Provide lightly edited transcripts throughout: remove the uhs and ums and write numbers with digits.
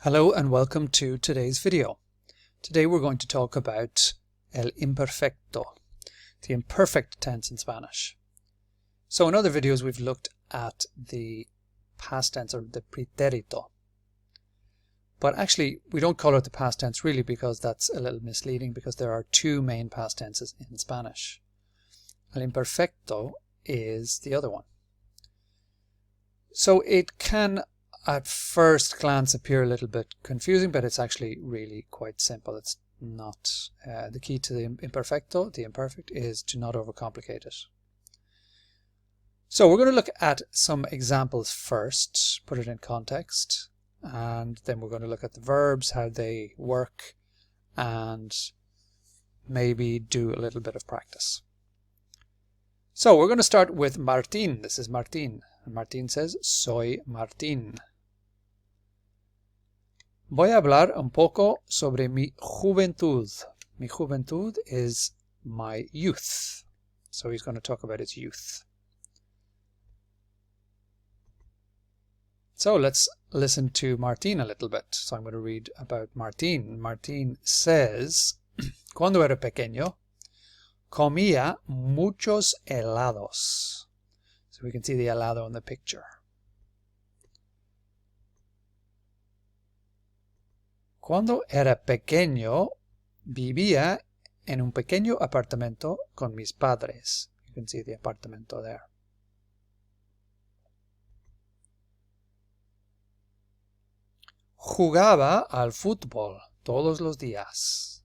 Hello and welcome to today's video. Today we're going to talk about el imperfecto, the imperfect tense in Spanish. So in other videos we've looked at the past tense or the pretérito. But actually we don't call it the past tense really because that's a little misleading because there are two main past tenses in Spanish. El imperfecto is the other one. So it can at first glance appear a little bit confusing, but it's actually really quite simple. It's not. The key to the imperfecto, the imperfect, is to not overcomplicate it. So we're going to look at some examples first, put it in context, and then we're going to look at the verbs, how they work, and maybe do a little bit of practice. So we're going to start with Martín. This is Martín. And Martín says, soy Martín. Voy a hablar un poco sobre mi juventud. Mi juventud is my youth. So he's going to talk about his youth. So let's listen to Martín a little bit. So I'm going to read about Martín. Martín says, Cuando era pequeño, comía muchos helados. So we can see the helado in the picture. Cuando era pequeño, vivía en un pequeño apartamento con mis padres. You can see the apartamento there. Jugaba al fútbol todos los días.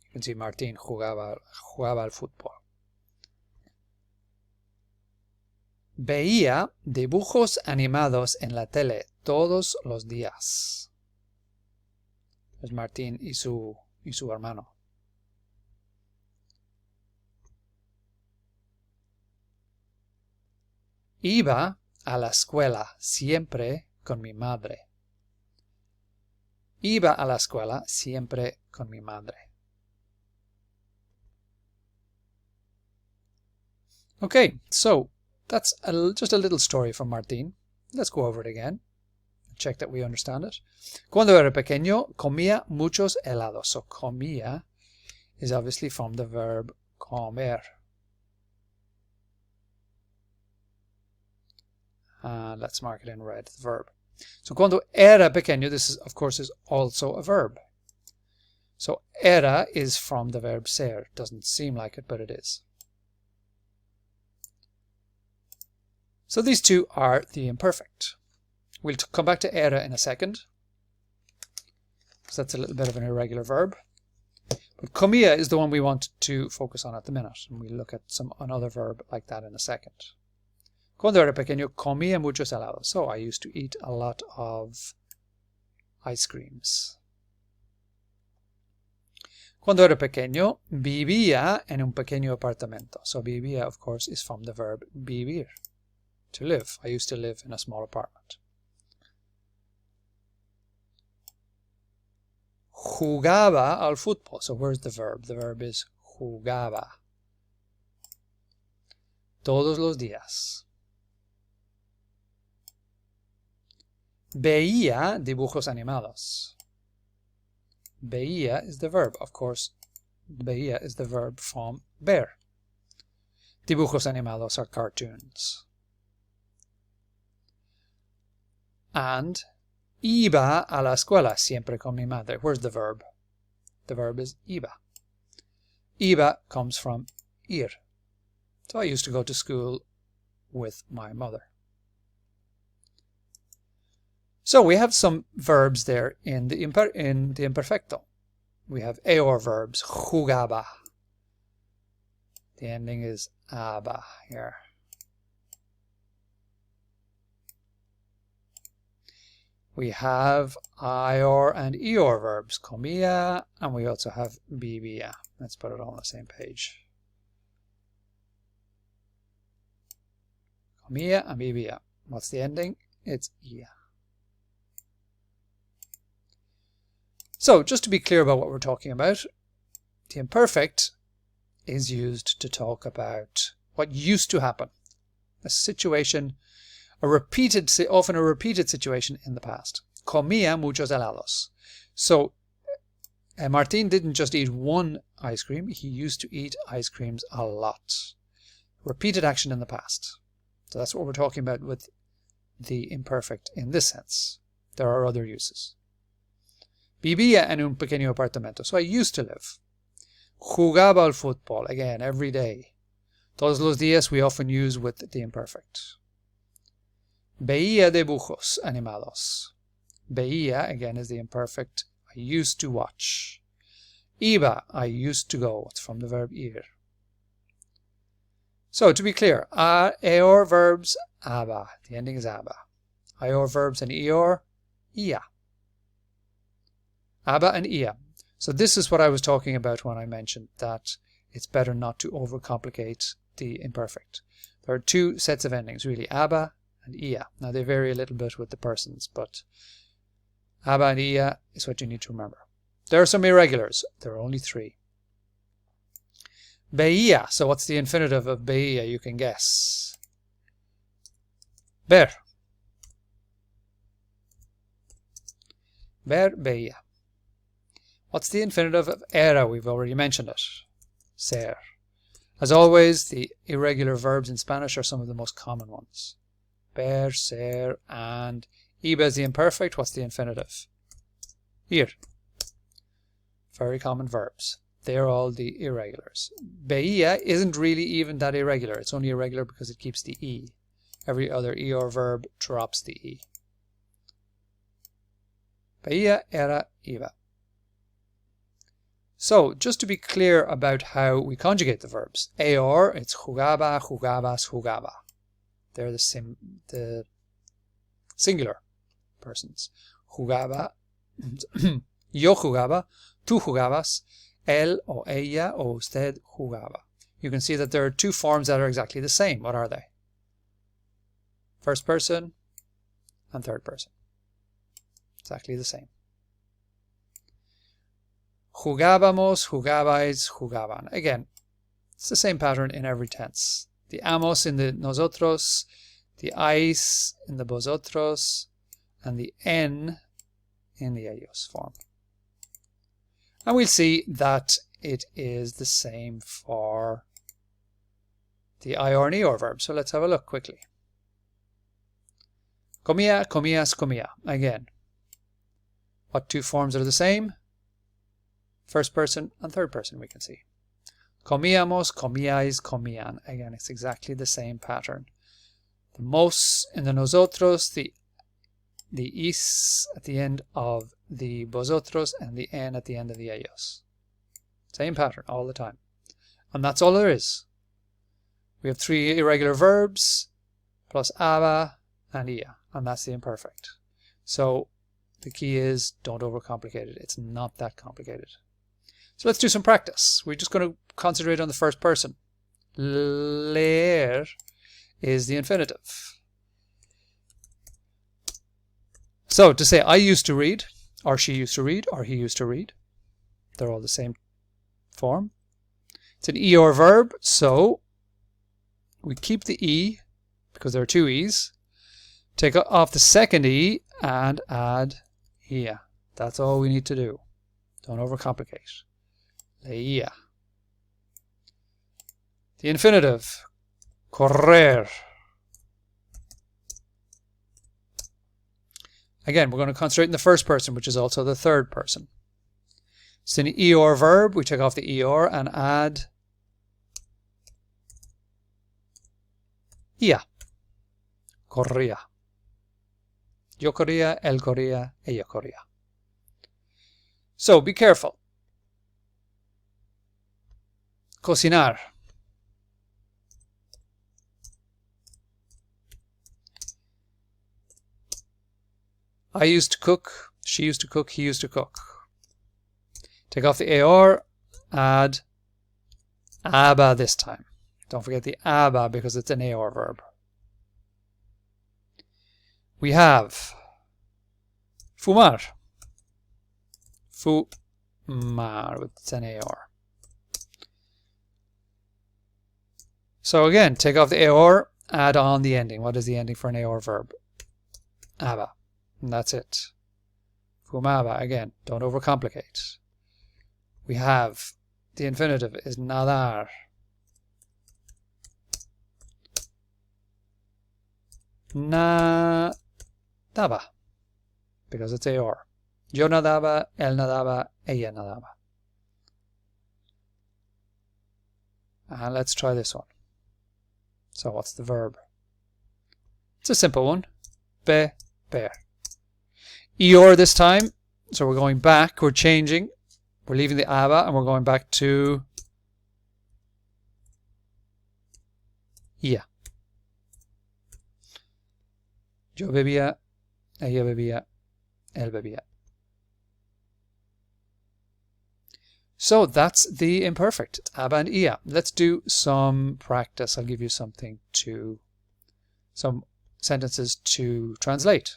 You can see Martín jugaba al fútbol. Veía dibujos animados en la tele todos los días. Es Martín y su hermano. Iba a la escuela siempre con mi madre. Iba a la escuela siempre con mi madre. Okay, so that's just a little story from Martín. Let's go over it again. Check that we understand it. Cuando era pequeño, comía muchos helados. So comía is obviously from the verb comer. Let's mark it in red, the verb. So cuando era pequeño, this is, of course, is also a verb. So era is from the verb ser. Doesn't seem like it, but it is. So these two are the imperfect. We'll come back to era in a second, because that's a little bit of an irregular verb. But comía is the one we want to focus on at the minute, and we'll look at another verb like that in a second. Cuando era pequeño, comía muchos helados. So I used to eat a lot of ice creams. Cuando era pequeño, vivía en un pequeño apartamento. So vivía, of course, is from the verb vivir, to live. I used to live in a small apartment. Jugaba al fútbol. So where's the verb? The verb is jugaba. Todos los días. Veía dibujos animados. Veía is the verb. Of course, veía is the verb from ver. Dibujos animados are cartoons. And iba a la escuela siempre con mi madre. Where's the verb? The verb is iba. Iba comes from ir. So I used to go to school with my mother. So we have some verbs there in the imperfecto. We have eor verbs, jugaba. The ending is aba here. We have ior and eor verbs, comía, and we also have vivía. Let's put it all on the same page. Comía and vivía. What's the ending? It's ia. So, just to be clear about what we're talking about, the imperfect is used to talk about what used to happen. A situation often a repeated situation in the past. Comía muchos helados. So Martin didn't just eat one ice cream, he used to eat ice creams a lot. Repeated action in the past. So that's what we're talking about with the imperfect in this sense. There are other uses. Vivía en un pequeño apartamento. So I used to live. Jugaba al fútbol. Again, every day. Todos los días we often use with the imperfect. Veía dibujos animados. Veía, again, is the imperfect. I used to watch. Iba, I used to go. It's from the verb ir. So, to be clear, eor verbs, aba. The ending is aba. Ior verbs and eor, ia. Aba and ia. So this is what I was talking about when I mentioned that it's better not to overcomplicate the imperfect. There are two sets of endings, really, aba and ia. Now they vary a little bit with the persons, but aba and ia is what you need to remember. There are some irregulars. There are only three. Veía. So what's the infinitive of veía? You can guess. Ver. Ver, veía. What's the infinitive of era? We've already mentioned it. Ser. As always, the irregular verbs in Spanish are some of the most common ones. Ver, ser, and iba is the imperfect. What's the infinitive? Ir. Very common verbs. They're all the irregulars. Veía isn't really even that irregular. It's only irregular because it keeps the E. Every other eor verb drops the E. Veía, era, iba. So, just to be clear about how we conjugate the verbs. Eor, it's jugaba, jugabas, jugaba. They're the singular persons. Jugaba, yo jugaba, tú jugabas, él o ella o usted jugaba. You can see that there are two forms that are exactly the same. What are they? First person and third person. Exactly the same. Jugábamos, jugabais, jugaban. Again, it's the same pattern in every tense. The amos in the nosotros, the ais in the vosotros, and the en in the ellos form. And we'll see that it is the same for the ior and eor verb. So let's have a look quickly. Comía, comías, comía. Again, what two forms are the same? First person and third person, we can see. Comíamos, comíais, comían. Again, it's exactly the same pattern. The mos in the nosotros, the is at the end of the vosotros, and the en at the end of the ellos. Same pattern all the time. And that's all there is. We have three irregular verbs, plus aba and ia, and that's the imperfect. So the key is don't overcomplicate it. It's not that complicated. So let's do some practice. We're just going to concentrate on the first person. Leer is the infinitive. So to say I used to read, or she used to read, or he used to read, they're all the same form. It's an eor verb, so we keep the e because there are two e's. Take off the second e and add ia. That's all we need to do. Don't overcomplicate. Leía. The infinitive, correr. Again, we're going to concentrate in the first person, which is also the third person. It's an eor verb. We take off the eor and add ia. Corría. Yo corría, él corría, ella corría. So be careful. Cocinar. I used to cook, she used to cook, he used to cook. Take off the eor, add aba this time. Don't forget the aba because it's an eor verb. We have fumar. Fumar with an eor. So again, take off the eor add on the ending. What is the ending for an AOR verb? Aba. And that's it. Fumaba, again, don't overcomplicate. We have the infinitive is nadar. Nadaba, because it's AOR. Yo nadaba, él nadaba, ella nadaba. And let's try this one. So what's the verb? It's a simple one. Beber. EOR this time. So we're going back, we're changing. We're leaving the aba and we're going back to ia. Yo bebía, ella bebía, él bebía. So that's the imperfect. It's aba and ia. Let's do some practice. I'll give you some sentences to translate.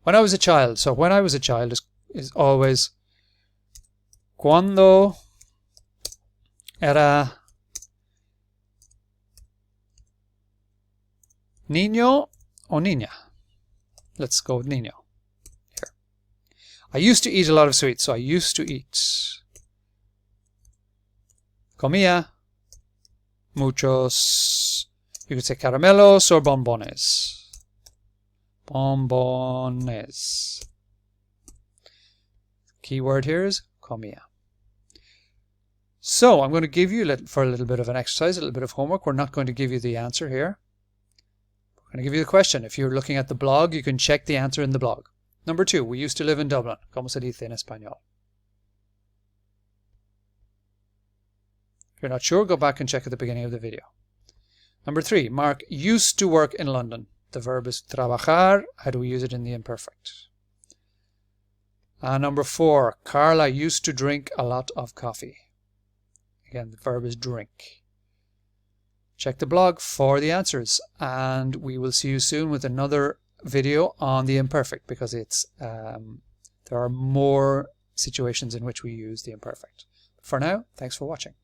When I was a child. So when I was a child is always cuando era niño o niña. Let's go with niño here. I used to eat a lot of sweets, so I used to eat. Comía muchos, you could say caramelos or bombones. Bombones. Key word here is comía. So I'm going to give you for a little bit of an exercise, a little bit of homework. We're not going to give you the answer here. We're going to give you the question. If you're looking at the blog, you can check the answer in the blog. Number 2, we used to live in Dublin. ¿Cómo se dice en español? If you're not sure, go back and check at the beginning of the video. Number 3, Mark used to work in London. The verb is trabajar. How do we use it in the imperfect? Number 4, Carla used to drink a lot of coffee. Again, the verb is drink. Check the blog for the answers, and we will see you soon with another video on the imperfect, because it's there are more situations in which we use the imperfect. For now, thanks for watching.